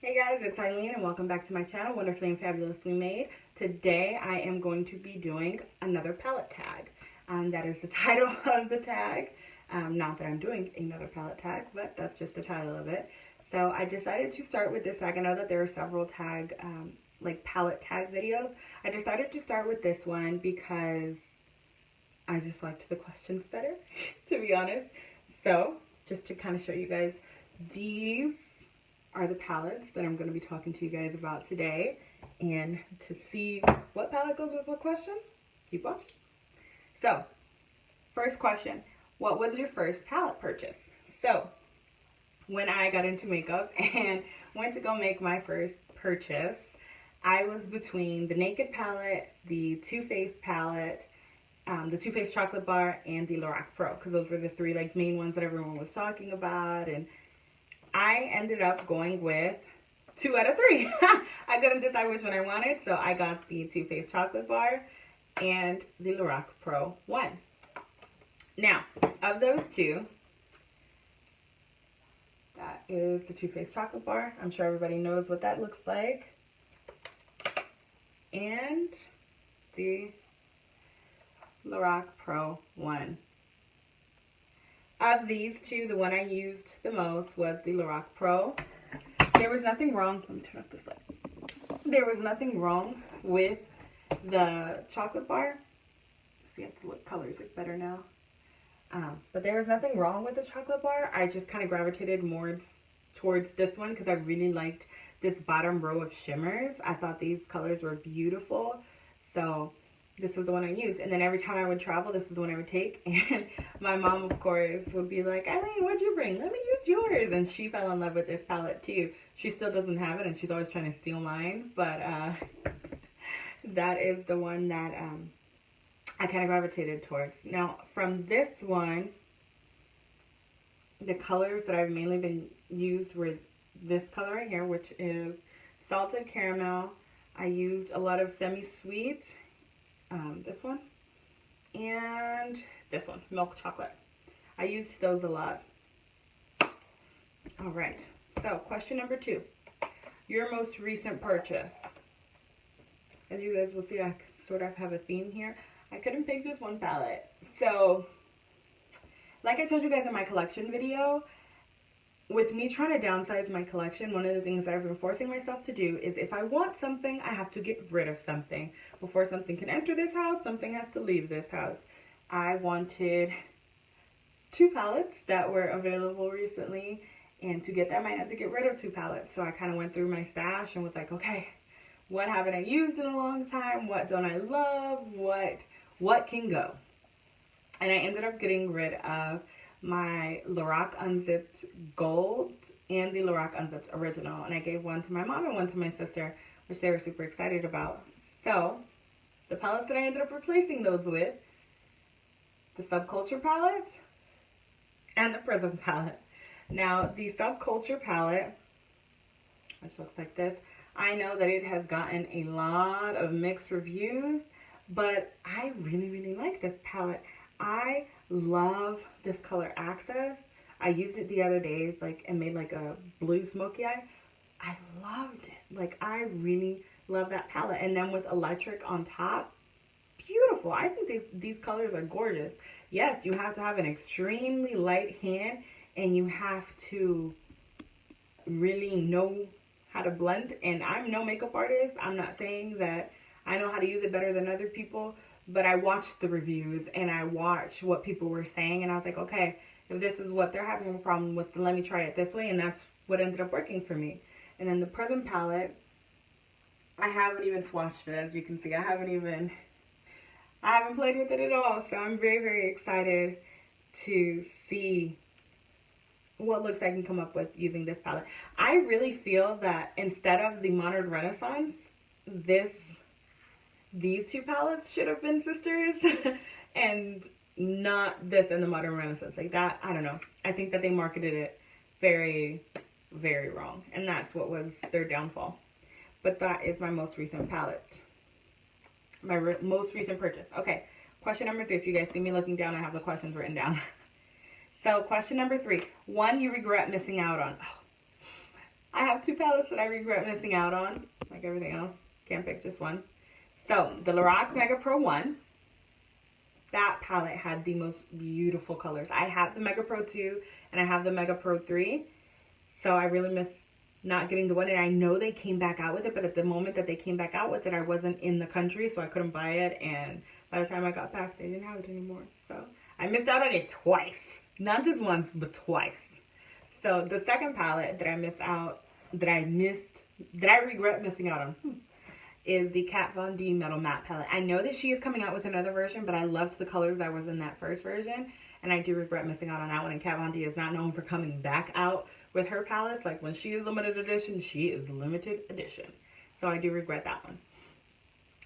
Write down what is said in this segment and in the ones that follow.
Hey guys, it's Aileen and welcome back to my channel, Wonderfully and Fabulously Made. Today I am going to be doing another palette tag. That is the title of the tag. Not that I'm doing another palette tag, but that's just the title of it. So I decided to start with this tag. I know that there are several palette tag videos. I decided to start with this one because I just liked the questions better, to be honest. So just to kind of show you guys, these are the palettes that I'm going to be talking to you guys about today. And to see what palette goes with what question, keep watching. So, first question, what was your first palette purchase? So, when I got into makeup and went to go make my first purchase, I was between the Naked palette, the Too Faced palette, the Too Faced Chocolate Bar, and the Lorac Pro, because those were the three main ones that everyone was talking about. And I ended up going with 2 out of 3. I couldn't decide which one I wanted, so I got the Too Faced Chocolate Bar and the Lorac Pro 1. Now, of those two, that is the Too Faced Chocolate Bar. I'm sure everybody knows what that looks like. And the Lorac Pro 1. Of these two, the one I used the most was the Lorac Pro. There was nothing wrong. Let me turn up this light. There was nothing wrong with the chocolate bar. See, I have to look colors look better now. But there was nothing wrong with the chocolate bar. I just kind of gravitated more towards this one because I really liked this bottom row of shimmers. I thought these colors were beautiful. So this was the one I used. And then every time I would travel, this is the one I would take. And my mom, of course, would be like, Aileen, what'd you bring? Let me use yours. And she fell in love with this palette too. She still doesn't have it and she's always trying to steal mine. But that is the one that I kind of gravitated towards. Now, from this one, the colors that I've mainly been used were this color right here, which is Salted Caramel. I used a lot of Semi-Sweet. This one and this one, Milk Chocolate. I used those a lot. All right, so question number 2, your most recent purchase. As you guys will see, I sort of have a theme here. I couldn't pick just one palette. So like I told you guys in my collection video, with me trying to downsize my collection, one of the things that I've been forcing myself to do is if I want something, I have to get rid of something. Before something can enter this house, something has to leave this house. I wanted 2 palettes that were available recently, and to get them, I had to get rid of 2 palettes. So I kind of went through my stash and was like, okay, what haven't I used in a long time? What don't I love? What can go? And I ended up getting rid of my Lorac Unzipped Gold and the Lorac Unzipped Original. And I gave one to my mom and one to my sister, which they were super excited about. So, the palettes that I ended up replacing those with, the Subculture palette and the Prism palette. Now, the Subculture palette, which looks like this, I know that it has gotten a lot of mixed reviews, but I really, really like this palette. I love this color Access. I used it the other days, and made a blue smoky eye. I loved it. I really love that palette. And then with Electric on top, beautiful. I think these colors are gorgeous. Yes, you have to have an extremely light hand, and you have to really know how to blend. And I'm no makeup artist. I'm not saying that I know how to use it better than other people, but I watched the reviews and I watched what people were saying, and I was like, okay, if this is what they're having a problem with, then let me try it this way, and that's what ended up working for me. And then the Prism palette, I haven't even swatched it, as you can see. I haven't played with it at all, so I'm very, very excited to see what looks I can come up with using this palette. I really feel that instead of the Modern Renaissance, these 2 palettes should have been sisters and not this and the Modern Renaissance. That, I don't know. I think that they marketed it very, very wrong. And that's what was their downfall. But that is my most recent palette. My most recent purchase. Okay, question number 3. If you guys see me looking down, I have the questions written down. So question number 3. One you regret missing out on. Oh, I have two palettes that I regret missing out on, like everything else. Can't pick just one. So, the Lorac Mega Pro 1. That palette had the most beautiful colors. I have the Mega Pro 2 and I have the Mega Pro 3. So, I really miss not getting the one. And I know they came back out with it, but at the moment that they came back out with it, I wasn't in the country, so I couldn't buy it. And by the time I got back, they didn't have it anymore. So, I missed out on it twice. Not just once, but twice. So, the second palette that I regret missing out on is the Kat Von D Metal Matte palette. I know that she is coming out with another version, but I loved the colors that was in that first version, and I do regret missing out on that one. And Kat Von D is not known for coming back out with her palettes. Like, when she is limited edition, she is limited edition. So I do regret that one.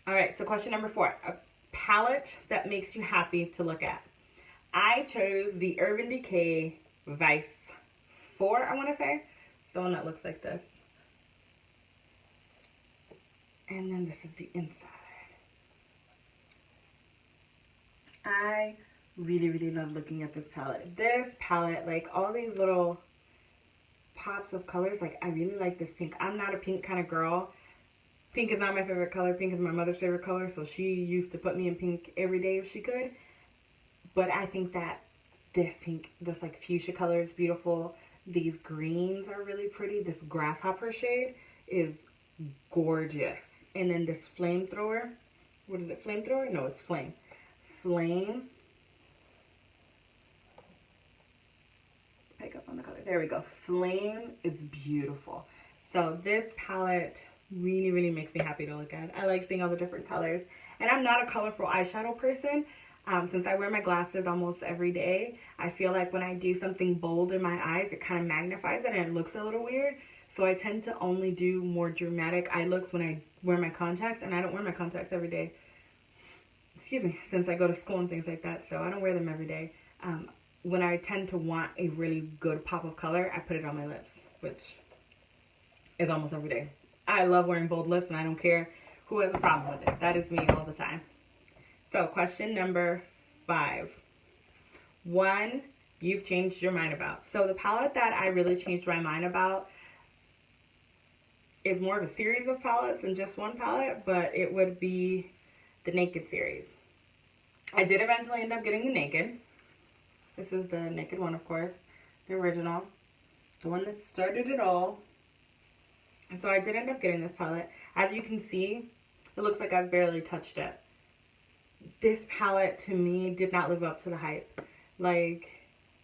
All right, so question number 4. A palette that makes you happy to look at. I chose the Urban Decay Vice 4, I want to say. It's the one that looks like this. And then this is the inside. I really, really love looking at this palette. This palette, like all these little pops of colors, like I really like this pink. I'm not a pink kind of girl. Pink is not my favorite color. Pink is my mother's favorite color, so she used to put me in pink every day if she could. But I think that this pink, this like fuchsia color is beautiful. These greens are really pretty. This grasshopper shade is gorgeous. And then this flamethrower, what is it, flamethrower? No, it's flame. Flame. Pick up on the color. There we go. Flame is beautiful. So this palette really, really makes me happy to look at. I like seeing all the different colors. And I'm not a colorful eyeshadow person. Since I wear my glasses almost every day, I feel like when I do something bold in my eyes, it kind of magnifies it and it looks a little weird. So I tend to only do more dramatic eye looks when I wear my contacts, and I don't wear my contacts every day. Excuse me, since I go to school and things like that, so I don't wear them every day. When I tend to want a really good pop of color, I put it on my lips, which is almost every day. I love wearing bold lips, and I don't care who has a problem with it. That is me all the time. So question number 5. One you've changed your mind about. So the palette that I really changed my mind about is more of a series of palettes than just one palette, but it would be the Naked series. I did eventually end up getting the Naked. This is the Naked one, of course, the original, the one that started it all. And so I did end up getting this palette. As you can see, it looks like I've barely touched it. This palette, to me, did not live up to the hype. Like,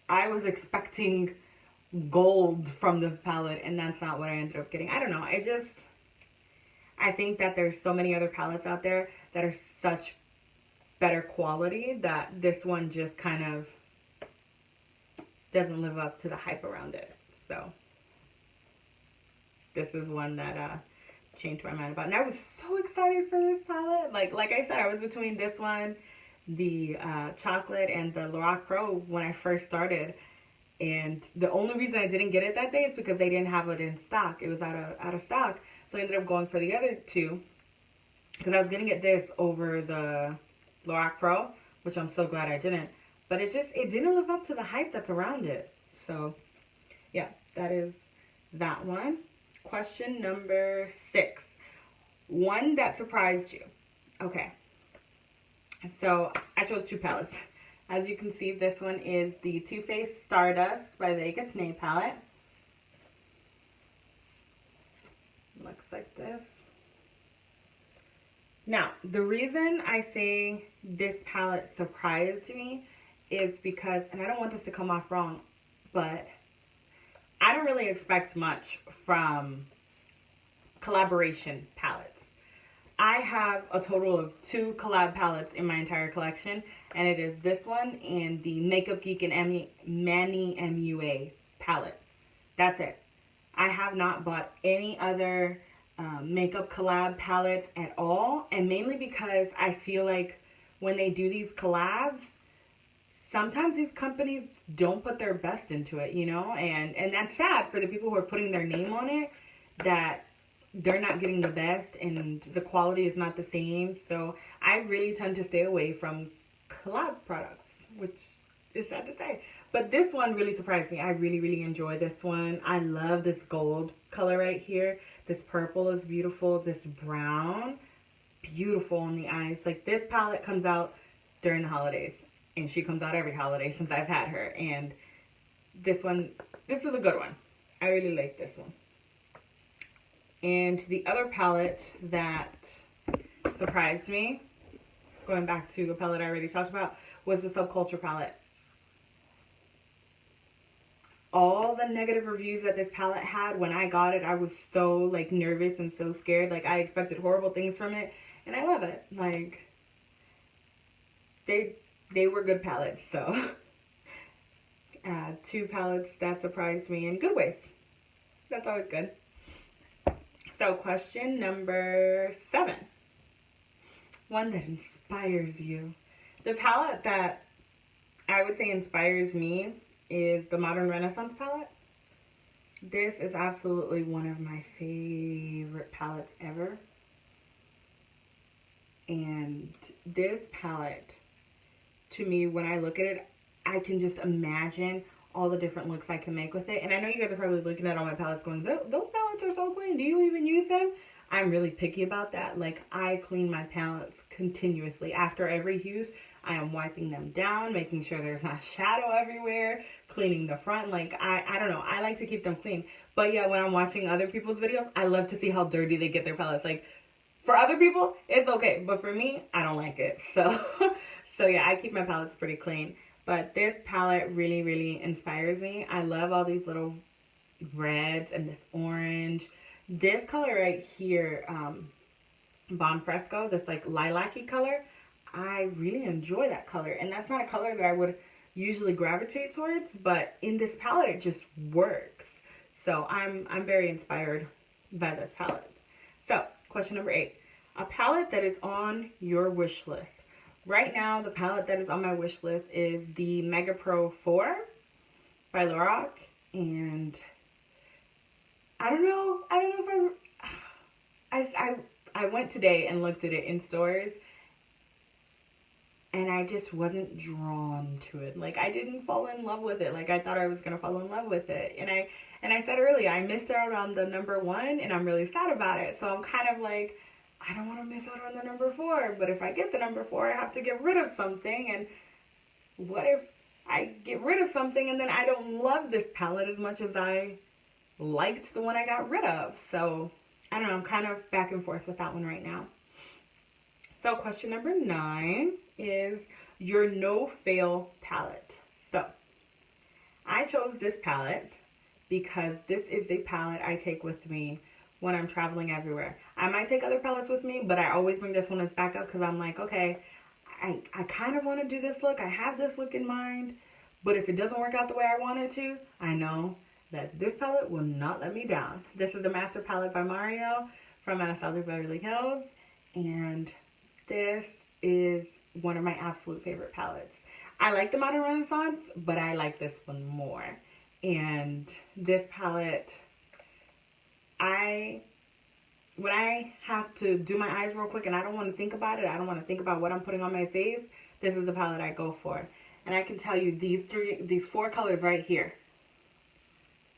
I was expecting gold from this palette, and that's not what I ended up getting. I don't know. I think that there's so many other palettes out there that are such better quality that this one just kind of doesn't live up to the hype around it. So this is one that changed my mind about. And I was so excited for this palette. Like I said, I was between this one, the Chocolate, and the Lorac Pro when I first started. And the only reason I didn't get it that day is because they didn't have it in stock. It was out of stock. So I ended up going for the other two, because I was going to get this over the Lorac Pro, which I'm so glad I didn't. But it didn't live up to the hype that's around it. So, yeah, that is that one. Question number 6. One that surprised you. Okay. So, I chose 2 palettes. As you can see, this one is the Too Faced Stardust by Vegas Nail Palette. Looks like this. Now, the reason I say this palette surprised me is because, and I don't want this to come off wrong, but I don't really expect much from collaboration palettes. I have a total of 2 collab palettes in my entire collection, and it is this one and the Makeup Geek and Manny MUA palette. That's it. I have not bought any other makeup collab palettes at all, and mainly because I feel like when they do these collabs, sometimes these companies don't put their best into it, you know, and that's sad for the people who are putting their name on it, that they're not getting the best and the quality is not the same. So I really tend to stay away from collab products, which is sad to say. But this one really surprised me. I really, really enjoy this one. I love this gold color right here. This purple is beautiful. This brown, beautiful on the eyes. Like, this palette comes out during the holidays. And she comes out every holiday since I've had her. And this one, this is a good one. I really like this one. And the other palette that surprised me, going back to the palette I already talked about, was the Subculture palette. All the negative reviews that this palette had, when I got it, I was so, like, nervous and so scared. Like, I expected horrible things from it, and I love it. Like, they were good palettes, so. 2 palettes that surprised me in good ways. That's always good. So, question number 7. One that inspires you. The palette that I would say inspires me is the Modern Renaissance palette. This is absolutely one of my favorite palettes ever. And this palette, to me, when I look at it, I can just imagine all the different looks I can make with it. And I know you guys are probably looking at all my palettes going, those palettes are so clean. Do you even use them? I'm really picky about that. Like, I clean my palettes continuously. After every use, I am wiping them down, making sure there's not shadow everywhere, cleaning the front. Like, I don't know. I like to keep them clean. But yeah, when I'm watching other people's videos, I love to see how dirty they get their palettes. Like, for other people, it's okay. But for me, I don't like it. So, so yeah, I keep my palettes pretty clean. But this palette really, really inspires me. I love all these little reds and this orange. This color right here, Bon Fresco, this like lilac-y color, I really enjoy that color. And that's not a color that I would usually gravitate towards, but in this palette, it just works. So I'm very inspired by this palette. So, question number 8. A palette that is on your wish list. Right now, the palette that is on my wish list is the Mega Pro 4 by Lorac. And I don't know if I went today and looked at it in stores, and I just wasn't drawn to it. Like, I didn't fall in love with it like I thought I was going to fall in love with it. And I said earlier, I missed out on the number 1, and I'm really sad about it. So I'm kind of like, I don't want to miss out on the number 4. But if I get the number 4, I have to get rid of something. And what if I get rid of something and then I don't love this palette as much as I liked the one I got rid of? So I don't know, I'm kind of back and forth with that one right now. So question number 9 is your no-fail palette. So I chose this palette because this is the palette I take with me when I'm traveling everywhere. I might take other palettes with me, but I always bring this one as backup because I'm like, okay, I kind of want to do this look. I have this look in mind, but if it doesn't work out the way I want it to, I know that this palette will not let me down. This is the Master Palette by Mario from Anastasia Beverly Hills, and this is one of my absolute favorite palettes. I like the Modern Renaissance, but I like this one more. And this palette, when I have to do my eyes real quick and I don't want to think about it, I don't want to think about what I'm putting on my face, this is the palette I go for. And I can tell you these 4 colors right here,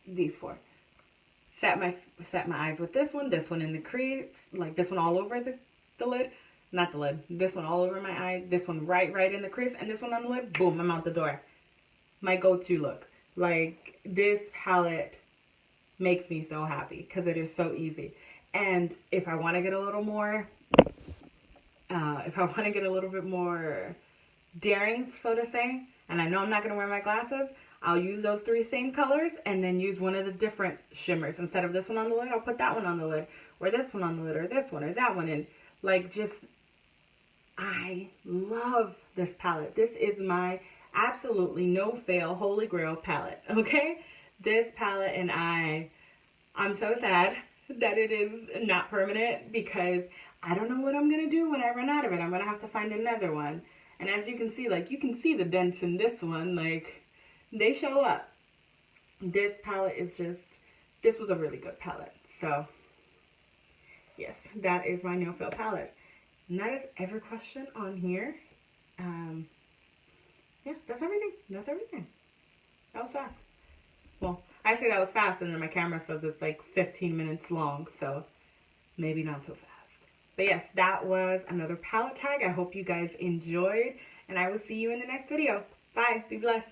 these 4, set my eyes with this one in the crease, like this one all over the lid, not the lid, this one all over my eye, this one right in the crease, and this one on the lid, boom, I'm out the door. My go-to look. Like, this palette makes me so happy because it is so easy. And if I want to get a little more, bit more daring, so to say, and I know I'm not going to wear my glasses, I'll use those 3 same colors and then use one of the different shimmers. Instead of this one on the lid, I'll put that one on the lid, or this one on the lid, or this one, or that one. And like, just, I love this palette. This is my absolutely no-fail holy grail palette, okay? This palette, and I'm so sad that it is not permanent because I don't know what I'm going to do when I run out of it. I'm going to have to find another one. And as you can see, like, you can see the dents in this one. Like, they show up. This palette is just, this was a really good palette. So, yes, that is my no-fail palette. And that is every question on here. Yeah, that's everything. That's everything. That was fast. Well, I say that was fast, and then my camera says it's like 15 minutes long, so maybe not so fast. But yes, that was another palette tag. I hope you guys enjoyed, and I will see you in the next video. Bye. Be blessed.